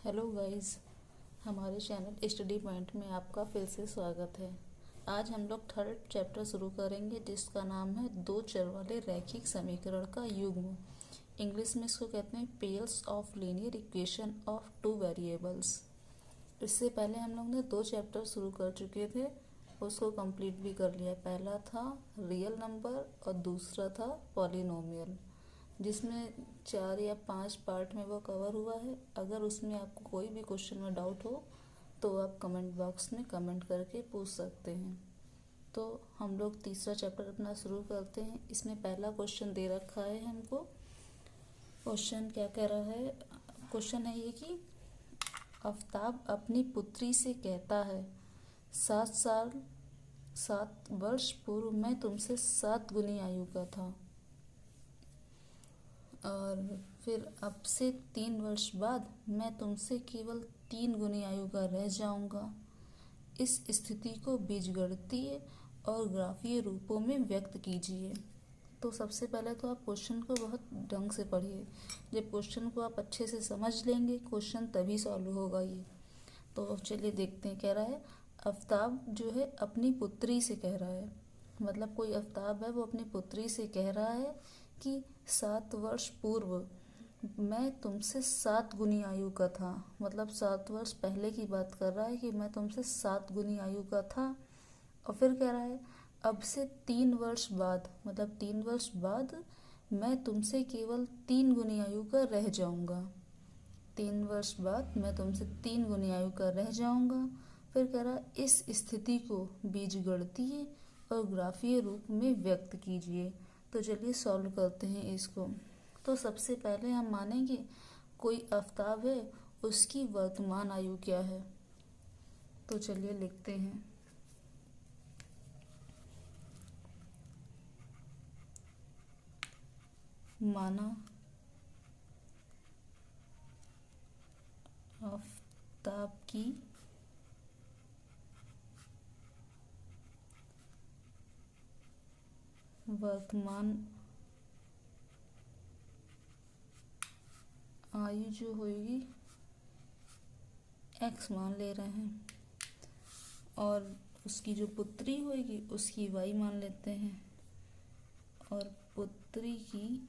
Hello guys, हमारे channel study point में आपका फिर से स्वागत है। आज हम लोग थर्ड चैप्टर शुरू करेंगे जिसका नाम है दो चर वाले रैखिक समीकरण का युग्म। इंग्लिश में इसको कहते हैं pairs of linear equation of two variables. इससे पहले हम लोग ने दो चैप्टर शुरू कर चुके थे, उसको कंप्लीट भी कर लिया। पहला था रियल नंबर और दूसरा था पॉलिनोमियल, जिसमें 4 या 5 पार्ट में वो कवर हुआ है। अगर उसमें आपको कोई भी क्वेश्चन में डाउट हो तो आप कमेंट बॉक्स में कमेंट करके पूछ सकते हैं। तो हम लोग तीसरा चैप्टर अपना शुरू करते हैं। इसमें पहला क्वेश्चन दे रखा है हमको। क्वेश्चन क्या कह रहा है? क्वेश्चन है ये कि आफ्ताब अपनी पुत्री से कहता है 7 वर्ष पूर्व मैं तुमसे 7 गुनी आयु का था, और फिर अब से 3 वर्ष बाद मैं तुमसे केवल 3 गुनी आयु का रह जाऊंगा। इस स्थिति को बीजगणितीय और ग्राफीय रूपों में व्यक्त कीजिए। तो सबसे पहले तो आप क्वेश्चन को बहुत ढंग से पढ़िए। जब क्वेश्चन को आप अच्छे से समझ लेंगे क्वेश्चन तभी सॉल्व होगा ये। तो चलिए देखते हैं। कह रहा है आफ्ताब जो है अपनी पुत्री से कह रहा है, मतलब कोई आफ्ताब है वो अपनी पुत्री से कह रहा है कि 7 वर्ष पूर्व मैं तुमसे 7 गुनी आयु का था। मतलब 7 वर्ष पहले की बात कर रहा है कि मैं तुमसे 7 गुनी आयु का था। और फिर कह रहा है अब से 3 वर्ष बाद, मतलब 3 वर्ष बाद मैं तुमसे केवल 3 गुनी आयु का रह जाऊंगा। 3 वर्ष बाद मैं तुमसे 3 गुनी आयु का रह जाऊंगा। फिर कह रहा इस स्थिति को बीजगणितीय और ग्राफीय रूप में व्यक्त कीजिए। तो चलिए सॉल्व करते हैं इसको। तो सबसे पहले हम मानेंगे कोई आफ्ताब है, उसकी वर्तमान आयु क्या है। तो चलिए लिखते हैं। माना आफ्ताब की वर्तमान आयु जो होगी x मान ले रहे हैं, और उसकी जो पुत्री होगी उसकी y मान लेते हैं, और पुत्री की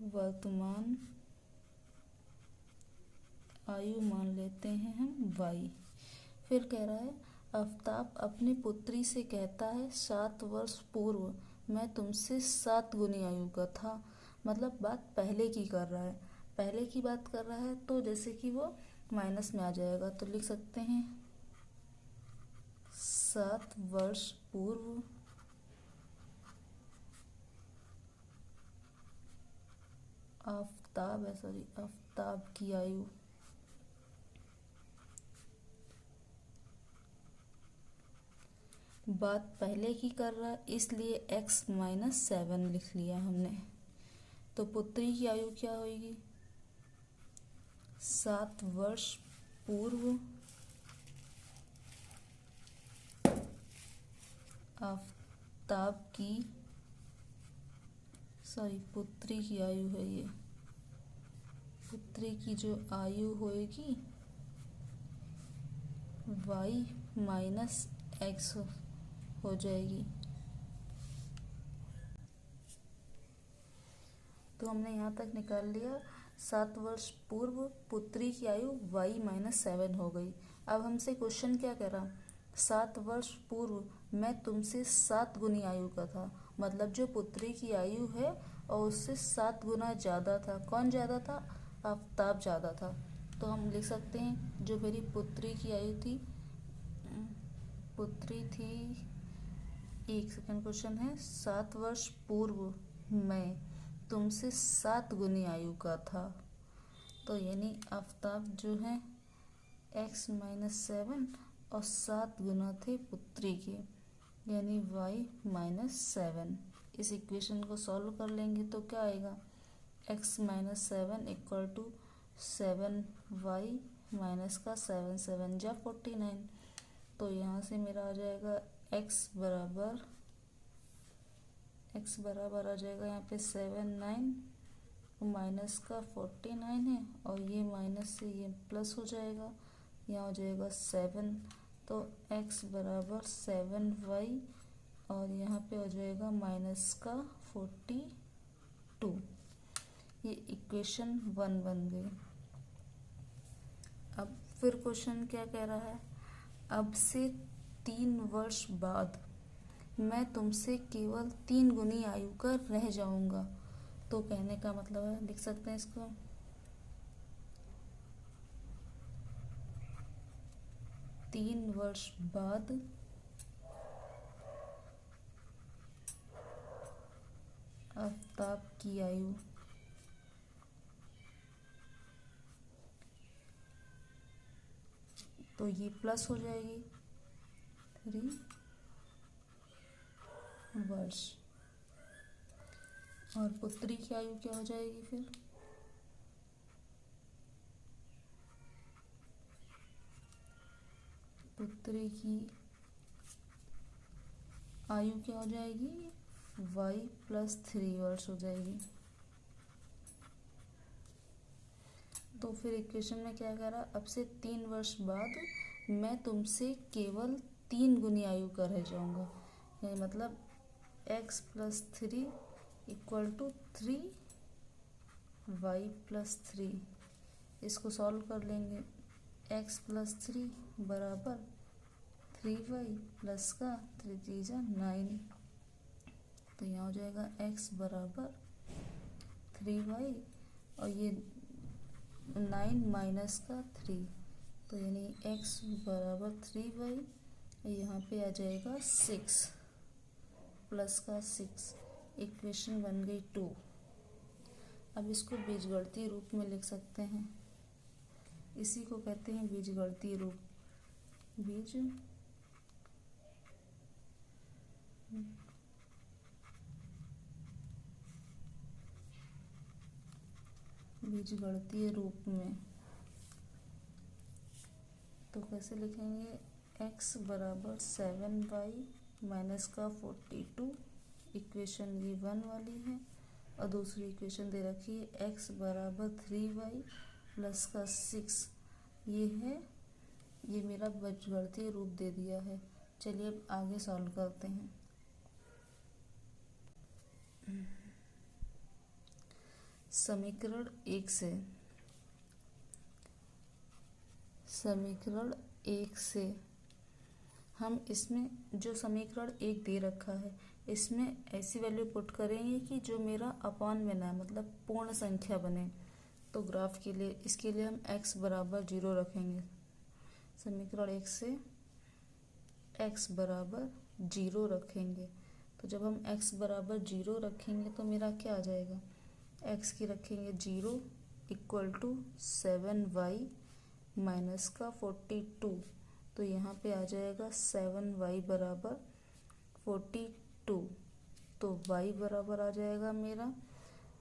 वर्तमान आयु मान लेते हैं हम y। फिर कह रहा है आफ्ताब अपनी पुत्री से कहता है 7 वर्ष पूर्व मैं तुमसे 7 गुनी आयु का था। मतलब बात पहले की कर रहा है, पहले की बात कर रहा है तो जैसे कि वो माइनस में आ जाएगा। तो लिख सकते हैं 7 वर्ष पूर्व आफ्ताब की आयु बात पहले की कर रहा है इसलिए x-7 लिख लिया हमने। तो पुत्री की आयु क्या होगी? 7 वर्ष पूर्व आफ्ताब की पुत्री की आयु है ये। पुत्री की जो आयु होगी y-x हो जाएगी। तो हमने यहाँ तक निकाल लिया 7 वर्ष पूर्व पुत्री की आयु y-7 हो गई। अब हमसे क्वेश्चन क्या कह रहा? 7 वर्ष पूर्व मैं तुमसे 7 गुनी आयु का था। मतलब जो पुत्री की आयु है और उससे 7 गुना ज़्यादा था। कौन ज़्यादा था? आफ्ताब ज़्यादा था। तो हम लिख सकते हैं जो मेरी पुत्री की आयु थी, पुत्री थी, एक सेकंड, क्वेश्चन है 7 वर्ष पूर्व मैं तुमसे 7 गुनी आयु का था। तो यानी आफ्ताब जो है x-7 और 7 गुना थे पुत्री के, यानी y-7। इस इक्वेशन को सॉल्व कर लेंगे तो क्या आएगा? x-7 equal to 7y minus का 7 जा 49। तो यहाँ से मेरा आ जाएगा x बराबर आ जाएगा यहाँ पे 7 9 माइनस का 49 है और ये माइनस से ये प्लस हो जाएगा, यहाँ हो जाएगा 7। तो x बराबर 7y और यहाँ पे हो जाएगा माइनस का 42। ये इक्वेशन 1 बन गई। अब फिर क्वेश्चन क्या कह रहा है, अब से 3 वर्ष बाद मैं तुमसे केवल 3 गुनी आयु का रह जाऊंगा। तो कहने का मतलब है, लिख सकते हैं इसको, तीन वर्ष बाद आफ्ताब की आयु तो ये प्लस हो जाएगी 3 वर्ष, और पुत्री की आयु क्या हो जाएगी फिर, पुत्री की आयु क्या हो जाएगी, y प्लस 3 वर्ष हो जाएगी। तो फिर इक्वेशन में क्या कह रहा, अब से 3 वर्ष बाद मैं तुमसे केवल 3 गुनी आयु का रह जाऊंगा। यानी मतलब x plus 3 equal to 3y plus 3। इसको सॉल्व कर लेंगे, x प्लस 3 बराबर 3y प्लस का 3 3 9। तो यहाँ हो जाएगा x बराबर 3y और ये 9 माइनस का 3, तो यानी x बराबर 3y, यहाँ पे आ जाएगा 6 प्लस का 6। इक्वेशन बन गई 2। अब इसको बीजगणितीय रूप में लिख सकते हैं, इसी को कहते हैं बीजगणितीय रूप। बीजगणितीय रूप में तो कैसे लिखेंगे, x बराबर 7y माइनस का 42, इक्वेशन ये 1 वाली है, और दूसरी इक्वेशन दे रखी है x बराबर 3y प्लस का 6, ये है, ये मेरा बीजगणितीय रूप दे दिया है। चलिए अब आगे सॉल्व करते हैं। समीकरण 1 से हम इसमें जो समीकरण 1 दे रखा है इसमें ऐसी वैल्यू पुट करेंगे कि जो मेरा अपॉन में ना, मतलब पूर्ण संख्या बने। तो ग्राफ के लिए, इसके लिए हम x बराबर 0 रखेंगे। समीकरण 1 से x बराबर 0 रखेंगे। तो जब हम x बराबर 0 रखेंगे तो मेरा क्या आ जाएगा, x की रखेंगे 0 इक्वल टू 7y माइनस का 42। तो यहाँ पे आ जाएगा 7y बराबर 42। तो y बराबर आ जाएगा मेरा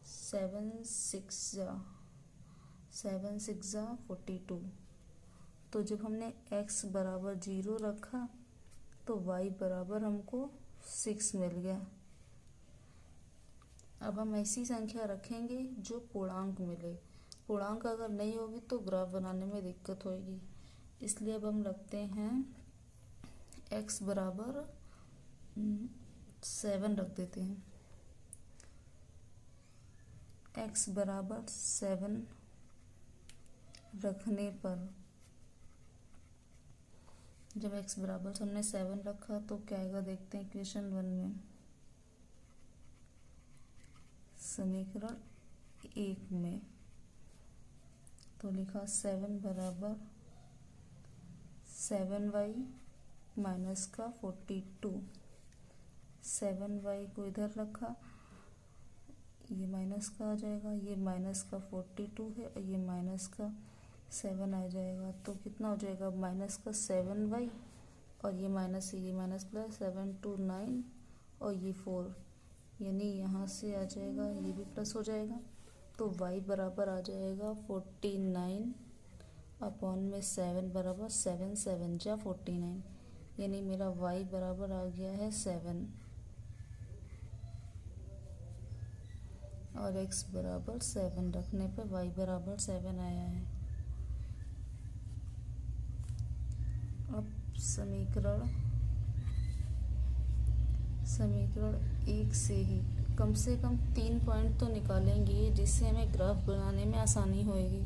7 6 42। तो जब हमने x बराबर 0 रखा तो y बराबर हमको 6 मिल गया। अब हम ऐसी संख्या रखेंगे जो पूर्णांक मिले। पूर्णांक अगर नहीं होगी तो ग्राफ बनाने में दिक्कत होगी, इसलिए अब हम रखते हैं x बराबर 7 रख देते हैं। x बराबर 7 रखने पर, जब x बराबर हमने 7 रखा तो क्या आएगा देखते हैं इक्वेशन 1 में। समीकरण 1 में तो लिखा 7 बराबर 7y माइनस का 42। 7y को इधर रखा, ये माइनस का आ जाएगा, ये माइनस का 42 है और ये माइनस का 7 आ जाएगा। तो कितना हो जाएगा, माइनस का 7y और ये माइनस से ये माइनस प्लस 7 2 9 और ये 4, यानी यहाँ से आ जाएगा, ये भी प्लस हो जाएगा। तो y बराबर आ जाएगा 49 अपॉन में 7 बराबर 7 7 जा 49, यानी मेरा y बराबर आ गया है 7। और x बराबर 7 रखने पर y बराबर 7 आया है। अब समीकरण 1 से ही कम से कम 3 पॉइंट तो निकालेंगे जिससे हमें ग्राफ बनाने में आसानी होगी।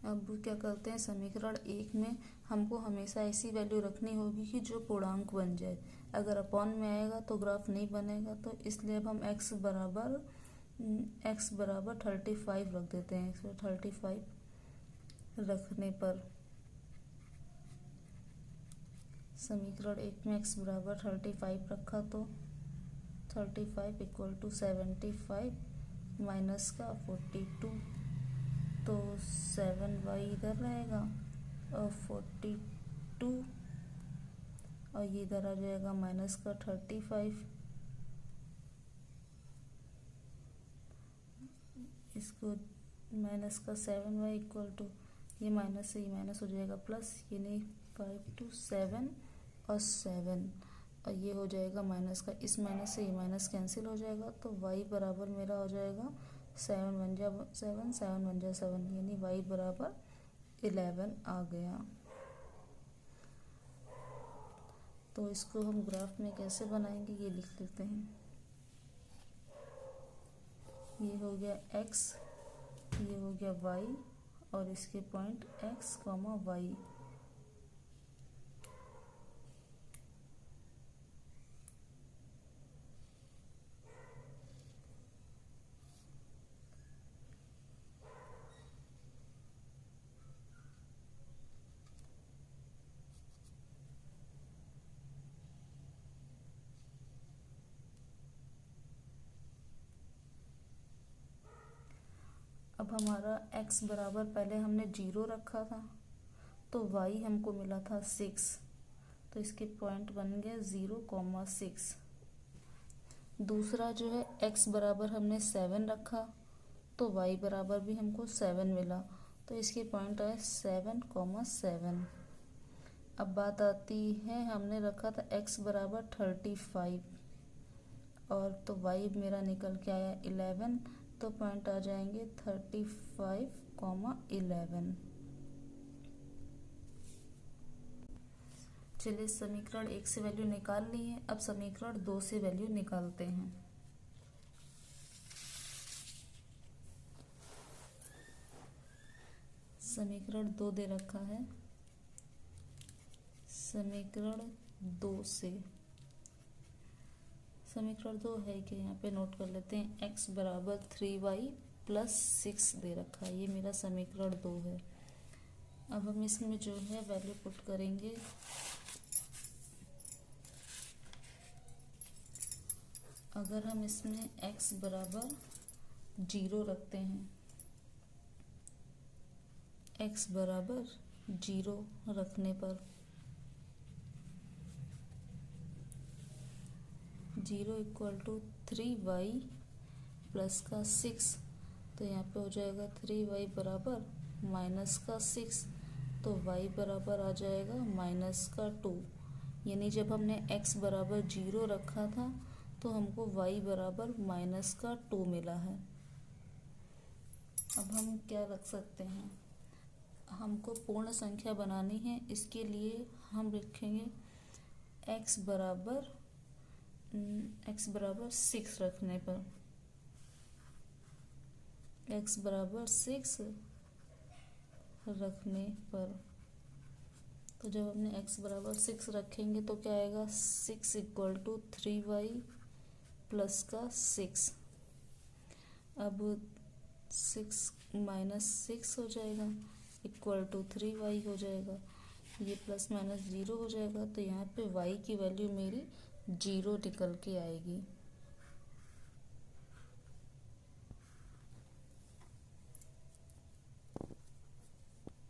अब क्या करते हैं, समीकरण 1 में हमको हमेशा ऐसी वैल्यू रखनी होगी कि जो पूर्णांक बन जाए। अगर अपॉन में आएगा तो ग्राफ नहीं बनेगा, तो इसलिए अब हम x बराबर 35 रख देते हैं। x 35 रखने पर समीकरण 1 में x बराबर 35 रखा तो 35 इक्वल टू 75 माइनस का 42, तो 7y इधर रहेगा और 42 और ये इधर आ जाएगा माइनस का 35। इसको माइनस का 7y इक्वल टू ये माइनस से ये माइनस हो जाएगा प्लस, यानी 5 to 7 और 7 और ये हो जाएगा माइनस का, इस माइनस से ये माइनस कैंसिल हो जाएगा, तो y बराबर मेरा हो जाएगा 7 1 जा 7 7 1 जा 7, यानी y बराबर 11 आ गया। तो इसको हम ग्राफ में कैसे बनाएंगे ये लिख लेते हैं। ये हो गया x, ये हो गया y और इसके पॉइंट x, y। अब हमारा x बराबर पहले हमने 0 रखा था, तो y हमको मिला था 6, तो इसके पॉइंट बन गए 0,6। दूसरा जो है x बराबर हमने 7 रखा, तो y बराबर भी हमको 7 मिला, तो इसके पॉइंट आए 7,7। अब बात आती है, हमने रखा था x बराबर 35 और तो y मेरा निकल के आया 11, तो पॉइंट आ जाएंगे 35,11। चलिए समीकरण 1 से वैल्यू निकाल ली है, अब समीकरण 2 से वैल्यू निकालते हैं। समीकरण 2 दे रखा है, समीकरण 2 से समीकरण 2 है कि यहाँ पे नोट कर लेते हैं। x बराबर 3y प्लस 6 दे रखा है, ये मेरा समीकरण 2 है। अब हम इसमें जो है वैल्यू पुट करेंगे। अगर हम इसमें x बराबर 0 रखते हैं, x बराबर 0 रखने पर 0 इक्वल टू 3y प्लस का 6, तो यहाँ पे हो जाएगा 3y बराबर माइनस का 6, तो y बराबर आ जाएगा माइनस का 2, यानी जब हमने x बराबर 0 रखा था तो हमको y बराबर माइनस का 2 मिला है। अब हम क्या रख सकते हैं, हमको पूर्ण संख्या बनानी है, इसके लिए हम लिखेंगे x बराबर 6 रखने पर x बराबर 6 रखने पर, तो जब हमने x बराबर 6 रखेंगे तो क्या आएगा, 6 इक्वल टू 3y प्लस का 6। अब 6 माइनस 6 हो जाएगा इक्वल टू 3y हो जाएगा, ये प्लस माइनस 0 हो जाएगा, तो यहाँ पे y की वैल्यू मेरी 0 निकल के आएगी।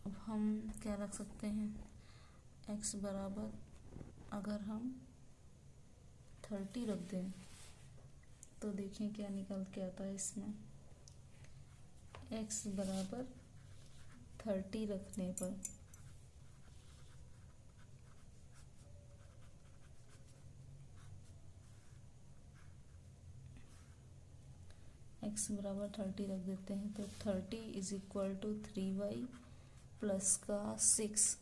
अब हम क्या रख सकते हैं, x बराबर अगर हम 30 रख दें तो देखें क्या निकल के आता है इसमें। x बराबर 30 रखने पर x बराबर 30 रख देते हैं, तो 30 is equal to 3y plus का 6,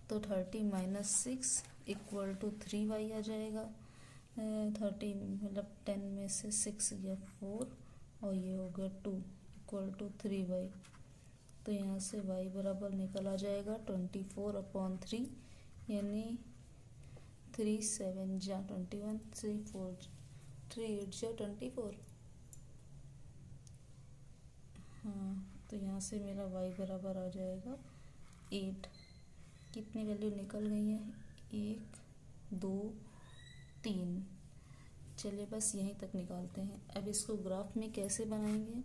तो 30 माइनस 6 इक्वल टू 3y आ जाएगा। 30 मतलब 10 में से 6 गया 4 और ये हो गया 2 इक्वल टू 3y। तो यहाँ से y बराबर निकल आ जाएगा 24/3, यानी 3 7 जा 21, 3 4 3 8 जा 24। हाँ, तो यहाँ से मेरा y बराबर आ जाएगा 8। कितनी वैल्यू निकल गई है? 1 2 3। चलिए बस यहीं तक निकालते हैं। अब इसको ग्राफ में कैसे बनाएंगे,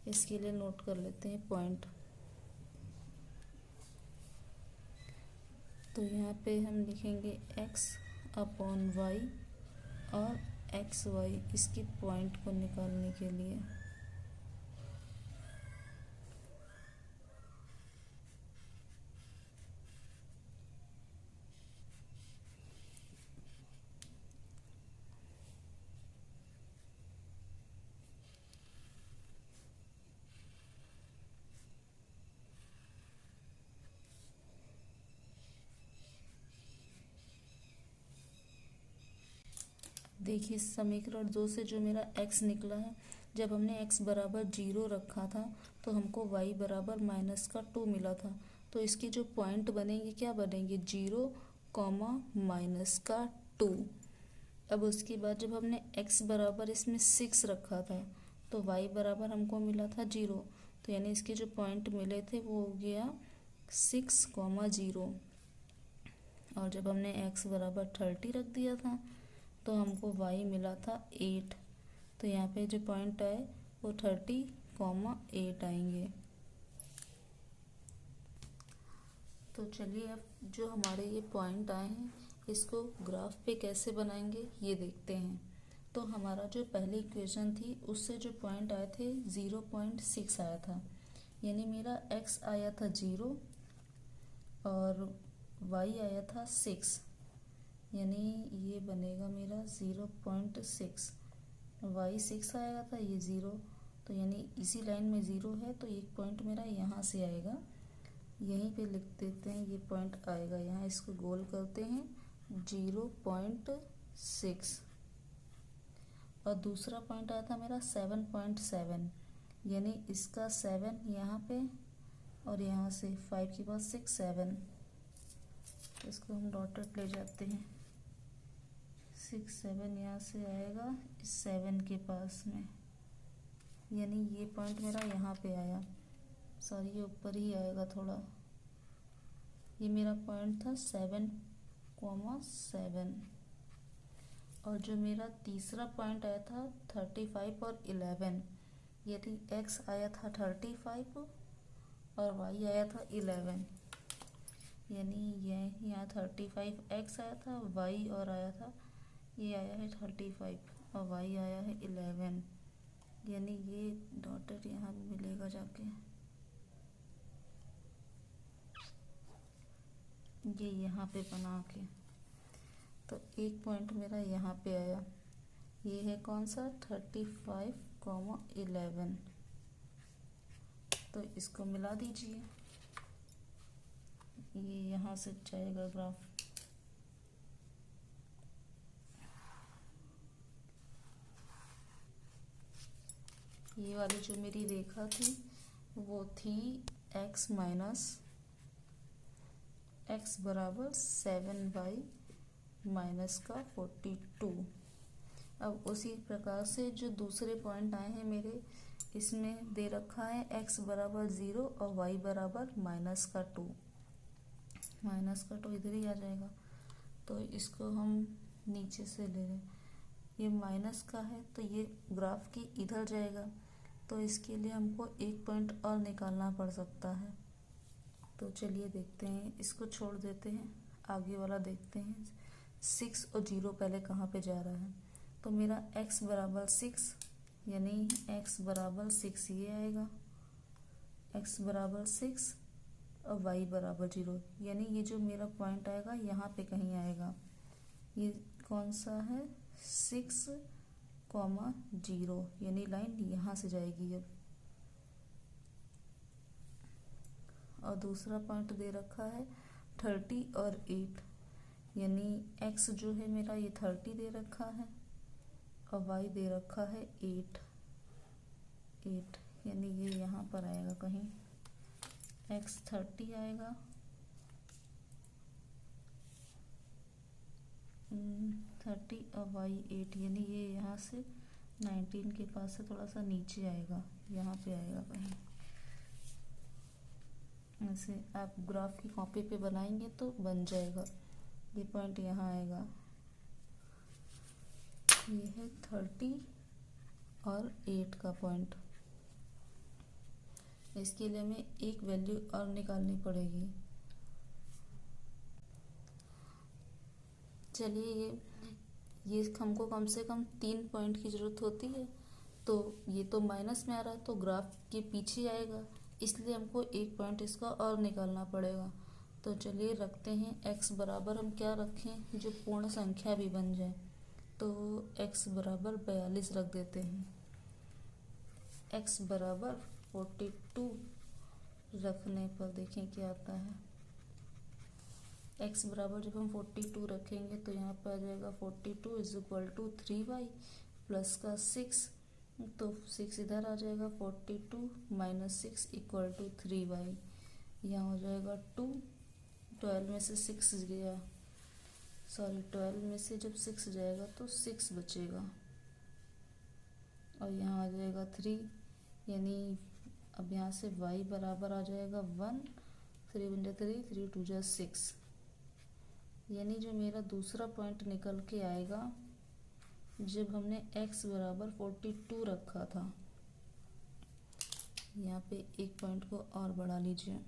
इसके लिए नोट कर लेते हैं पॉइंट। तो यहाँ पे हम लिखेंगे x/y और xy, इसकी पॉइंट को निकालने के लिए। देखिए समीकरण 2 से जो मेरा x निकला है, जब हमने x बराबर 0 रखा था तो हमको y बराबर -2 मिला था। तो इसके जो पॉइंट बनेंगे क्या बनेंगे? 0, -2। अब उसके बाद जब हमने x बराबर इसमें 6 रखा था तो y बराबर हमको मिला था 0, तो यानी इसके जो पॉइंट मिले थे वो हो गया 6, 0। और जब हमने x बराबर 30 रख दिया था तो हमको y मिला था 8, तो यहाँ पे जो पॉइंट आए वो 30, 8 आएंगे। तो चलिए अब जो हमारे ये पॉइंट आए हैं इसको ग्राफ पे कैसे बनाएंगे ये देखते हैं। तो हमारा जो पहली इक्वेशन थी उससे जो पॉइंट आए थे 0.6 आया था, यानी मेरा x आया था 0 और y आया था 6, यानी ये बनेगा मेरा 0.6। y 6 आएगा था, ये 0, तो यानी इसी लाइन में 0 है, तो एक पॉइंट मेरा यहाँ से आएगा, यहीं पे लिख देते हैं, ये पॉइंट आएगा यहाँ, इसको गोल करते हैं 0.6। और दूसरा पॉइंट आया था मेरा 7.7, यानी इसका 7 यहाँ पे और यहाँ से 5 के बाद 6 7, इसको हम डॉटेड ले जाते हैं। 6 7 यहाँ से आएगा इस 7 के पास में, यानी ये पॉइंट मेरा यहाँ पे आया, सॉरी ये ऊपर ही आएगा थोड़ा। ये मेरा पॉइंट था 7,7। और जो मेरा तीसरा पॉइंट आया था 35 और 11, यानी x आया था 35 और y आया था 11, यानी ये यहाँ 35 x आया था, y और आया था ये आया है 35 और y आया है 11, यानी ये डॉटेड यहाँ भी मिलेगा जाके, ये यहाँ पे बना के। तो एक पॉइंट मेरा यहाँ पे आया, ये है कौन सा? 35,11। तो इसको मिला दीजिए, ये यहाँ से जाएगा ग्राफ। ये वाली जो मेरी रेखा थी वो थी x माइनस x बराबर 7y -42। अब उसी प्रकार से जो दूसरे पॉइंट आए हैं मेरे, इसमें दे रखा है x बराबर 0 और y बराबर -2। -2 इधर ही आ जाएगा, तो इसको हम नीचे से ले लें। ये माइनस का है तो ये ग्राफ की इधर जाएगा, तो इसके लिए हमको एक पॉइंट और निकालना पड़ सकता है। तो चलिए देखते हैं, इसको छोड़ देते हैं, आगे वाला देखते हैं। 6 और 0 पहले कहाँ पे जा रहा है, तो मेरा x बराबर 6, यानी x बराबर 6 ये आएगा, x बराबर 6 और y बराबर 0, यानी ये जो मेरा पॉइंट आएगा यहाँ पे कहीं आएगा। ये कौन सा है? 6 कॉमा 0, यानी लाइन यहाँ से जाएगी अब। और दूसरा पॉइंट दे रखा है 30 और 8, यानी x जो है मेरा ये 30 दे रखा है और y दे रखा है 8, यानी ये यहाँ पर आएगा कहीं, x 30 आएगा, 30 और y 8, यानी ये यहाँ से 19 के पास से थोड़ा सा नीचे आएगा, यहाँ पे आएगा कहीं। ऐसे आप ग्राफ की कॉपी पे बनाएंगे तो बन जाएगा। ये पॉइंट यहाँ आएगा, ये है 30 और 8 का पॉइंट। इसके लिए हमें एक वैल्यू और निकालनी पड़ेगी। चलिए ये हमको कम से कम 3 पॉइंट की ज़रूरत होती है, तो ये तो माइनस में आ रहा है तो ग्राफ के पीछे आएगा, इसलिए हमको एक पॉइंट इसका और निकालना पड़ेगा। तो चलिए रखते हैं x बराबर, हम क्या रखें जो पूर्ण संख्या भी बन जाए, तो x बराबर 42 रख देते हैं। x बराबर 42 रखने पर देखें क्या आता है। x बराबर जब हम 42 रखेंगे तो यहाँ पर आ जाएगा 42 is equal to 3y plus का 6, तो 6 इधर आ जाएगा, 42 माइनस 6 इक्वल टू 3y, यहाँ हो जाएगा 2, 12 में से 6 गया, 12 में से जब 6 जाएगा तो 6 बचेगा और यहाँ आ जाएगा 3, यानी अब यहाँ से y बराबर आ जाएगा 1, 3 × 3, 3 × 2 = 6, यानी जो मेरा दूसरा पॉइंट निकल के आएगा जब हमने x बराबर 42 रखा था। यहाँ पे एक पॉइंट को और बढ़ा लीजिए,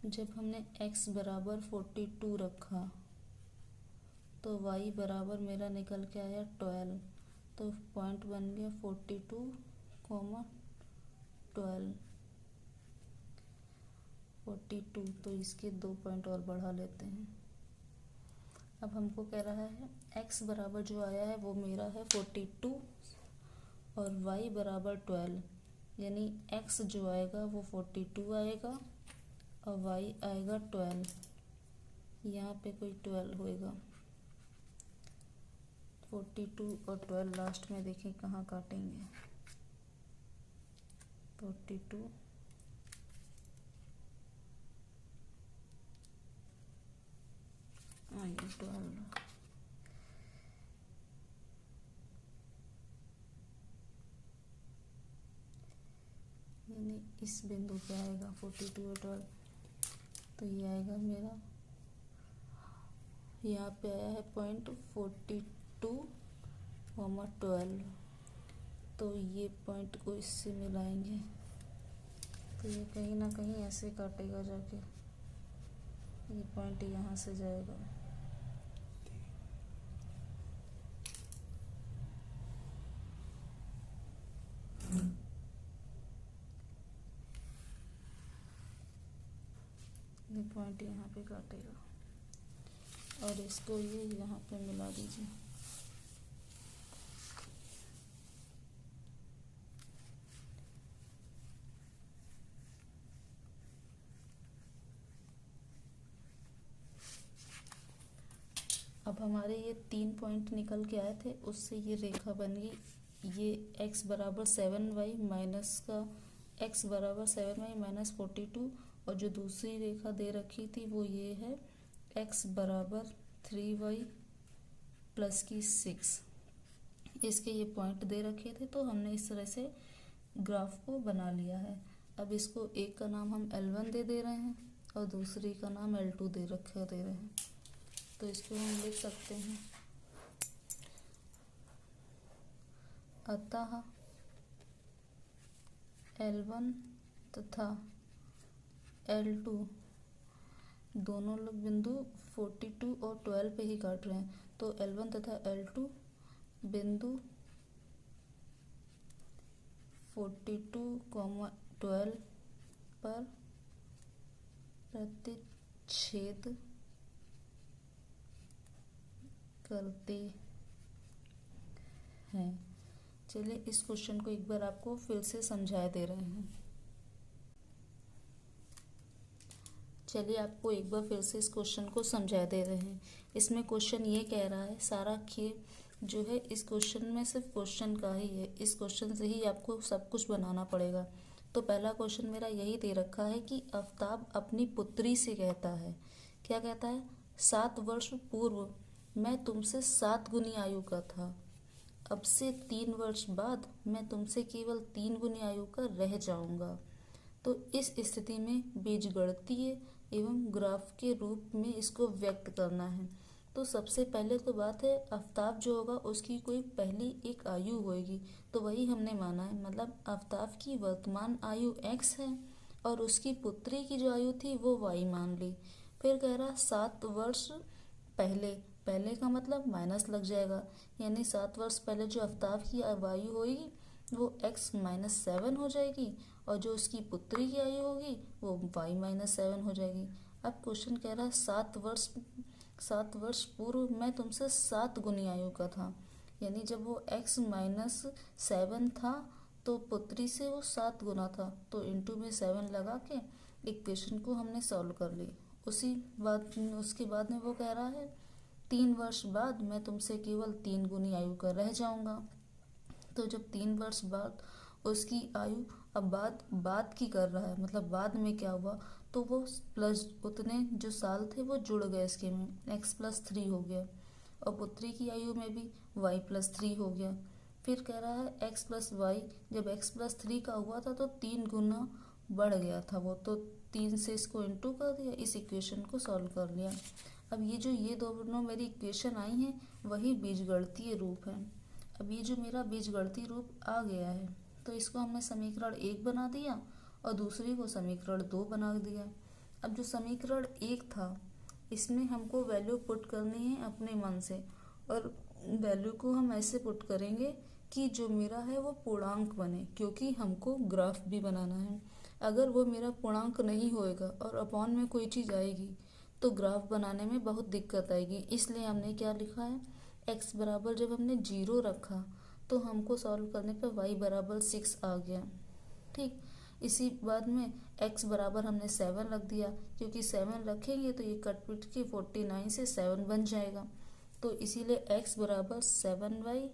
जब हमने x बराबर 42 रखा तो y बराबर मेरा निकल के आया 12, तो पॉइंट बन गया 42, 12, 42, तो इसके 2 पॉइंट और बढ़ा लेते हैं। अब हमको कह रहा है x बराबर जो आया है वो मेरा है 42 और y बराबर 12, यानी x जो आएगा वो 42 आएगा और y आएगा 12, यहाँ पे कोई 12 होएगा। 42 और 12 लास्ट में देखें कहाँ काटेंगे, 42 ये 12, यानी इस बिंदु पे आएगा 42 और 12, तो ये आएगा मेरा, यहाँ पे आया है पॉइंट 42, 12, तो ये पॉइंट को इससे मिलाएंगे तो ये कहीं ना कहीं ऐसे काटेगा जाके, ये पॉइंट यहाँ से जाएगा, ये पॉइंट यहाँ पे काटेगा और इसको ये यहाँ पे मिला दीजिए। अब हमारे ये 3 पॉइंट निकल के आए थे, उससे ये रेखा बन गई, ये x बराबर 7y माइनस का x बराबर 7y माइनस 42, और जो दूसरी रेखा दे रखी थी वो ये है x बराबर 3y प्लस की 6, इसके ये पॉइंट दे रखे थे, तो हमने इस तरह से ग्राफ को बना लिया है। अब इसको एक का नाम हम L1 दे रहे हैं और दूसरी का नाम L2 दे रहे हैं, तो इसको हम लिख सकते हैं, अतः L1 तथा L2 दोनों लोग बिंदु 42 और 12 पे ही काट रहे हैं, तो L1 तथा L2 बिंदु 42, 12 पर प्रतिच्छेद करते हैं। चलिए इस क्वेश्चन को एक बार आपको फिर से समझा दे रहे हैं। चलिए आपको एक बार फिर से इस क्वेश्चन को समझा दे रहे हैं। इसमें क्वेश्चन ये कह रहा है, सारा खेल जो है इस क्वेश्चन में सिर्फ क्वेश्चन का ही है, इस क्वेश्चन से ही आपको सब कुछ बनाना पड़ेगा। तो पहला क्वेश्चन मेरा यही दे रखा है कि आफ्ताब अपनी पुत्री से कहता है, क्या कहता है, 7 वर्ष पूर्व मैं तुमसे 7 गुनी आयु का था, अब से 3 वर्ष बाद मैं तुमसे केवल 3 गुनी आयु का रह जाऊंगा। तो इस स्थिति में बीजगणितीय एवं ग्राफ के रूप में इसको व्यक्त करना है। तो सबसे पहले तो बात है, आफ्ताब जो होगा उसकी कोई पहली एक आयु होगी, तो वही हमने माना है, मतलब आफ्ताब की वर्तमान आयु x है और उसकी पुत्री की जो आयु थी वो y मान ली। फिर कह रहा 7 वर्ष पहले, पहले का मतलब माइनस लग जाएगा, यानी 7 वर्ष पहले जो आफ्ताब की आयु होगी वो x-7 हो जाएगी और जो उसकी पुत्री की आयु होगी वो y-7 हो जाएगी। अब क्वेश्चन कह रहा है 7 वर्ष पूर्व मैं तुमसे 7 गुनी आयु का था, यानी जब वो x-7 था तो पुत्री से वो 7 गुना था, तो इंटू में 7 लगा के इक्वेशन को हमने सॉल्व कर ली। उसके बाद में वो कह रहा है 3 वर्ष बाद मैं तुमसे केवल 3 गुनी आयु का रह जाऊंगा। तो जब 3 वर्ष बाद उसकी आयु, अब बाद की कर रहा है, मतलब बाद में क्या हुआ, तो वो प्लस उतने जो साल थे वो जुड़ गए इसके में, x+3 हो गया और पुत्री की आयु में भी y+3 हो गया। फिर कह रहा है x+y, जब x+3 का हुआ था तो 3 गुना बढ़ गया था वो, तो 3 से इसको इंटू कर दिया, इस इक्वेशन को सॉल्व कर लिया। अब ये दोनों मेरी इक्वेशन आई हैं वही बीजगणितीय रूप है। अब ये जो मेरा बीजगणितीय रूप आ गया है तो इसको हमने समीकरण 1 बना दिया और दूसरी को समीकरण 2 बना दिया। अब जो समीकरण 1 था इसमें हमको वैल्यू पुट करनी है अपने मन से, और वैल्यू को हम ऐसे पुट करेंगे कि जो मेरा है वो पूर्णांक बने, क्योंकि हमको ग्राफ भी बनाना है। अगर वो मेरा पूर्णांक नहीं होएगा और अपॉन में कोई चीज़ आएगी तो ग्राफ बनाने में बहुत दिक्कत आएगी। इसलिए हमने क्या लिखा है, x बराबर जब हमने 0 रखा तो हमको सॉल्व करने पे y बराबर 6 आ गया। ठीक, इसी बाद में x बराबर हमने 7 रख दिया, क्योंकि 7 रखेंगे तो ये कट पिट के 49 से 7 बन जाएगा, तो इसीलिए x बराबर 7y,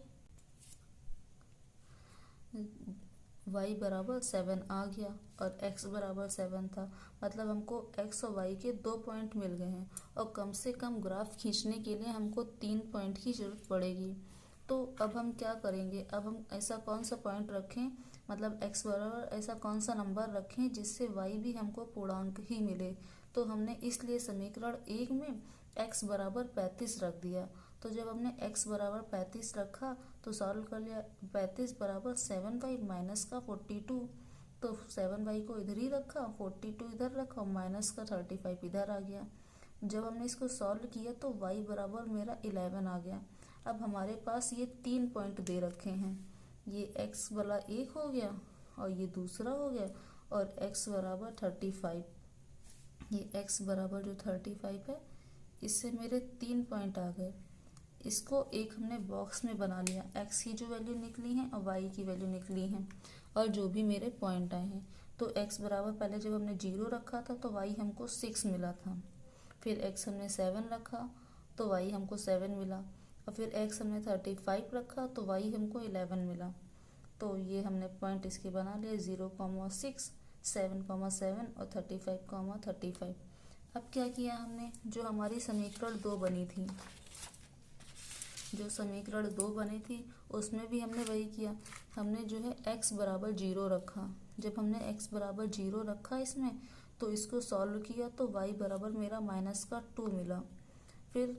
y बराबर 7 आ गया और x बराबर 7 था, मतलब हमको x और y के 2 पॉइंट मिल गए हैं और कम से कम ग्राफ खींचने के लिए हमको 3 पॉइंट की जरूरत पड़ेगी। तो अब हम क्या करेंगे, अब हम ऐसा कौन सा पॉइंट रखें, मतलब x बराबर ऐसा कौन सा नंबर रखें जिससे y भी हमको पूर्णांक ही मिले। तो हमने इसलिए समीकरण 1 में x बराबर 35 रख दिया। तो जब हमने x बराबर 35 रखा तो सॉल्व कर लिया, 35 बराबर 7y माइनस का 42, तो 7y को इधर ही रखा, 42 इधर रखा, माइनस का 35 इधर आ गया। जब हमने इसको सॉल्व किया तो y बराबर मेरा 11 आ गया। अब हमारे पास ये 3 पॉइंट दे रखे हैं, ये x वाला एक हो गया और ये दूसरा हो गया, और x बराबर 35, ये x बराबर जो 35 है इससे मेरे 3 पॉइंट आ गए। इसको एक हमने बॉक्स में बना लिया, x की जो वैल्यू निकली है और y की वैल्यू निकली है और जो भी मेरे पॉइंट आए हैं। तो x बराबर पहले जब हमने 0 रखा था तो y हमको 6 मिला था, फिर x हमने 7 रखा तो y हमको 7 मिला, और फिर x हमने 35 रखा तो y हमको 11 मिला। तो ये हमने पॉइंट इसके बना लिए 0,6, 7,7 और 35,35। अब क्या किया हमने, जो हमारी समीकरण 2 बनी थी, जो समीकरण 2 बनी थी उसमें भी हमने वही किया, हमने जो है x बराबर 0 रखा। जब हमने x बराबर 0 रखा इसमें तो इसको सॉल्व किया तो y बराबर मेरा माइनस का 2 मिला। फिर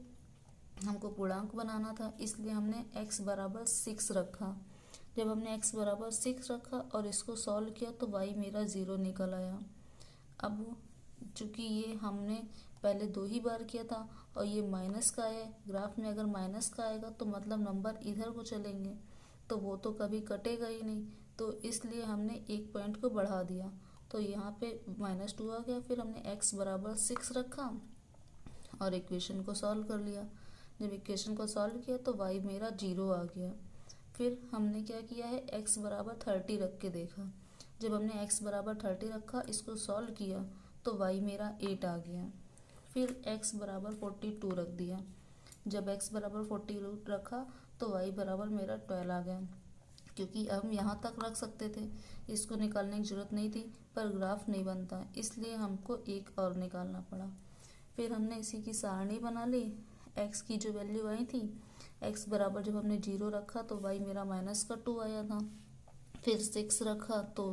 हमको पूर्णांक बनाना था इसलिए हमने x बराबर 6 रखा। जब हमने x बराबर 6 रखा और इसको सॉल्व किया तो y मेरा 0 निकल आया। अब चूँकि ये हमने पहले 2 ही बार किया था और ये माइनस का है, ग्राफ में अगर माइनस का आएगा तो मतलब नंबर इधर को चलेंगे, तो वो तो कभी कटेगा ही नहीं, तो इसलिए हमने एक पॉइंट को बढ़ा दिया तो यहाँ पे -2 आ गया। फिर हमने x बराबर 6 रखा और इक्वेशन को सॉल्व कर लिया। जब इक्वेशन को सॉल्व किया तो y मेरा 0 आ गया। फिर हमने क्या किया है, x बराबर 30 रख के देखा। जब हमने x बराबर 30 रखा, इसको सॉल्व किया तो y मेरा 8 आ गया। फिर x बराबर 42 रख दिया। जब x बराबर 42 रखा तो y बराबर मेरा 12 आ गया। क्योंकि हम यहाँ तक रख सकते थे, इसको निकालने की ज़रूरत नहीं थी, पर ग्राफ नहीं बनता, इसलिए हमको एक और निकालना पड़ा। फिर हमने इसी की सारणी बना ली। x की जो वैल्यू आई थी, x बराबर जब हमने 0 रखा तो y मेरा -2 आया था। फिर 6 रखा तो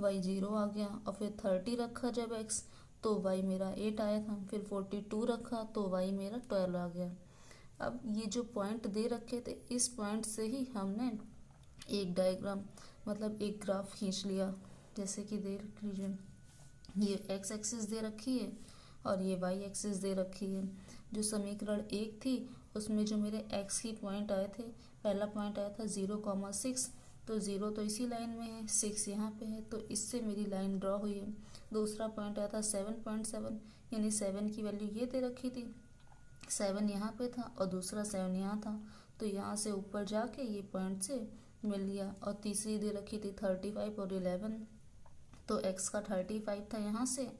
y 0 आ गया। और फिर 30 रखा जब x तो y मेरा 8 आया था। फिर 42 रखा तो y मेरा 12 आ गया। अब ये जो पॉइंट दे रखे थे, इस पॉइंट से ही हमने एक डायग्राम मतलब एक ग्राफ खींच लिया। जैसे कि देख लीजिए, ये x एक्सिस दे रखी है और ये y एक्सिस दे रखी है। जो समीकरण 1 थी उसमें जो मेरे x की पॉइंट आए थे, पहला पॉइंट आया था 0,6, तो 0 तो इसी लाइन में है, 6 यहाँ पे है, तो इससे मेरी लाइन ड्रॉ हुई है। दूसरा पॉइंट आया था 7.7, यानी 7 की वैल्यू ये दे रखी थी, 7 यहाँ पे था और दूसरा 7 यहाँ था, तो यहाँ से ऊपर जाके ये पॉइंट से मिल गया। और तीसरी दे रखी थी 35 और 11, तो x का 35 था यहाँ से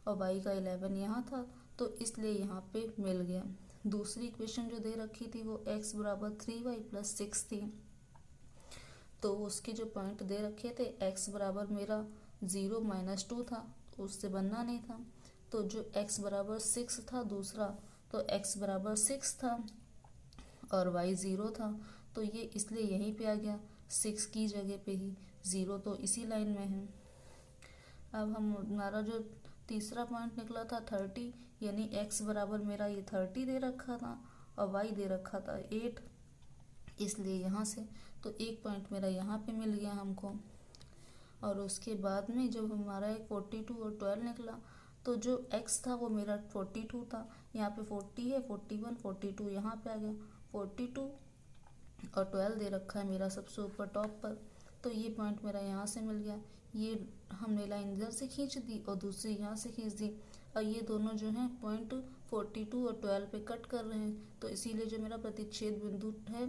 और y का 11 यहाँ था, तो इसलिए यहाँ पे मिल गया। दूसरी इक्वेशन जो दे रखी थी वो x बराबर 3y + 6 थी, तो उसके जो पॉइंट दे रखे थे, x बराबर मेरा 0 -2 था, उससे बनना नहीं था। तो जो x बराबर 6 था दूसरा, तो x बराबर 6 था और y 0 था, तो ये इसलिए यहीं पे आ गया 6 की जगह पे ही, 0 तो इसी लाइन में है। अब हमारा जो तीसरा पॉइंट निकला था 30, यानी x बराबर मेरा ये 30 दे रखा था और y दे रखा था 8, इसलिए यहाँ से तो एक पॉइंट मेरा यहाँ पे मिल गया हमको। और उसके बाद में जब हमारा एक 42 और 12 निकला, तो जो x था वो मेरा 42 था, यहाँ पे 40 है, 41, 42 यहाँ पे आ गया, 42 और 12 दे रखा है मेरा सबसे ऊपर टॉप पर, तो ये पॉइंट मेरा यहाँ से मिल गया। ये हमने लाइन इधर से खींच दी और दूसरी यहाँ से खींच दी, और ये दोनों जो हैं पॉइंट 42 और 12 पे कट कर रहे हैं, तो इसीलिए जो मेरा प्रतिच्छेद बिंदु है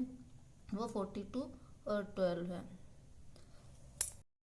वो 42 और 12 है।